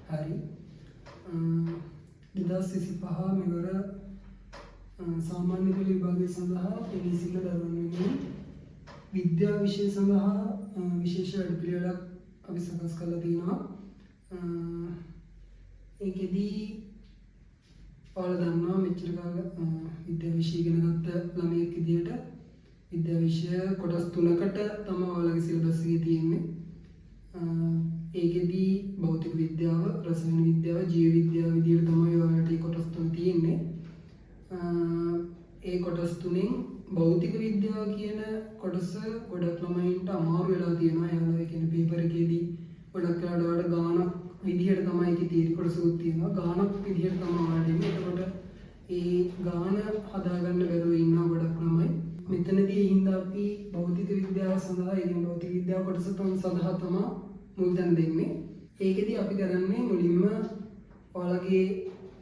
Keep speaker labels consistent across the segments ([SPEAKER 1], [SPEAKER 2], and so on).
[SPEAKER 1] හරි 2025 මෙවර සාමාන්‍ය පෙළ විභාගය සඳහා පෙනී සිටින දරුවන් වෙනුවෙන් විද්‍යා විෂය සඳහා විශේෂ වැඩපිළිවෙලක් අපි සකස් කරලා තියෙනවා. ඒකෙදී ඔයාලා දන්නවා මෙච්චර කාල විද්‍යා විෂය ඉගෙන ගත්ත ළමයෙක් විදියට විද්‍යා විෂය කොටස් 3කට තමයි ඔයාලගේ සිලබස් එකේ තියෙන්නේ. ඒකෙදී භෞතික විද්‍යාව, රසායන විද්‍යාව, ජීව විද්‍යාව විදියට තමයි ඔයාලට මේ කොටස් 3 තියෙන්නේ. ඒ කොටස් තුනෙන් භෞතික විද්‍යාව කියන කොටස ගොඩක් ළමයින්ට අමාරු වෙලා තියෙනවා. එයාලා ඒ කියන්නේ පේපර් එකේදී ගොඩක් වෙලාවට ගානක් විදියට තමයි ඒකේ තීරි කොටසකුත් තියෙනවා. ගානක් විදියට තමයි ඔයාලට එන්නේ. එතකොට ඒ ගාන හදාගන්න බැරුව ඉන්නවා ගොඩක් ළමයි. මෙතනදී හින්දා අපි භෞතික විද්‍යාව සඳහා ඒ කියන්නේ භෞතික විද්‍යාව කොටස සඳහා තමයි මුල් තැන දෙන්නේ. ඒකෙදී අපි කරන්නේ මුලින්ම ඔයාලගේ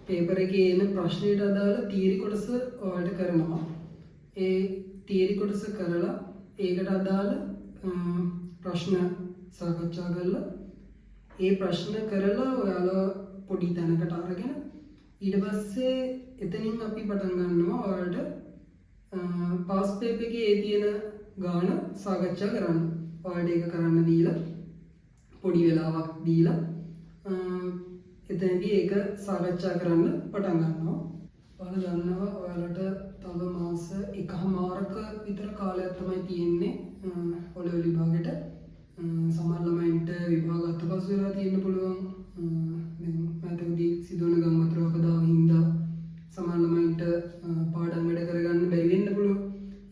[SPEAKER 1] පේපර් එකේ එන ප්‍රශ්නයට අදාළ තියරි කොටස ඔයාලට කරනවා. ඒ තියරි කොටස කරලා ඒකට අදාළ ප්‍රශ්න සාකච්ඡා කරලා ඒ ප්‍රශ්න කරලා ඔයාලා පොඩි තැනකට අරගෙන ඊට පස්සේ එතනින් අපි පටන් ගන්නවා ඔයාලට පාස් පේපර් එකේ ඒ තියෙන ගාන සාකච්ඡා කරන්න. ඔයාලට ඒක කරන්න දීලා පොඩි වෙලාවක් දීලා එතනදී ඒක සාකච්ඡා කරන්න පටන් ගන්නවා. ඔයාලා දන්නවා ඔයාලට තව මාස 1මාරක විතර කාලයක් තමයි තියෙන්නේ ඔලෙවල් විභාගෙට. සමහර ළමයින්ට විභාග අත්පසු වෙලා තියෙන්න පුළුවන්. දැන් මෑතකදී සිදුවන ගම්වතුර අපදාව හින්දා සමහර ළමයින්ට පාඩම් වැඩ කරගන්න බැරි වෙන්න පුළුවන්.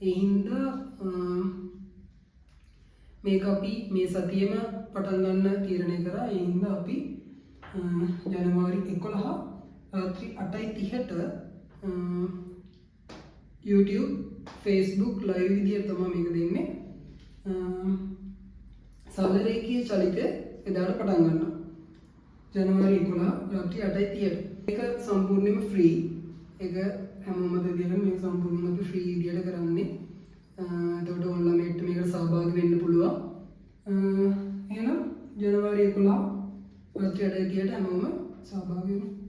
[SPEAKER 1] ඒ හින්දා මේක අපි මේ සතියේම පටන් ගන්න තීරණය කරා. ඒ හින්දා අපි ජනවාරි 11 රාත්‍රී 8:30ට YouTube, Facebook live විදියට තමයි මේක දෙන්නේ. සාලරේකී චලිතය එදාට පටන් ගන්නවා. ජනවාරි 11 රාත්‍රී 8:30ට. මේක සම්පූර්ණයෙන්ම ෆ්‍රී. ඒක හැමෝම දෙවියන් මේක සම්පූර්ණයෙන්ම අපි ෆ්‍රී විදියට කරන්නේ. එතකොට ඔයාලට මේකට සහභාගී වෙන්න පුළුවන්. එහෙනම් ජනවාරි 11 රාත්‍රී 8:30ට හැමෝම සහභාගී වෙන්න.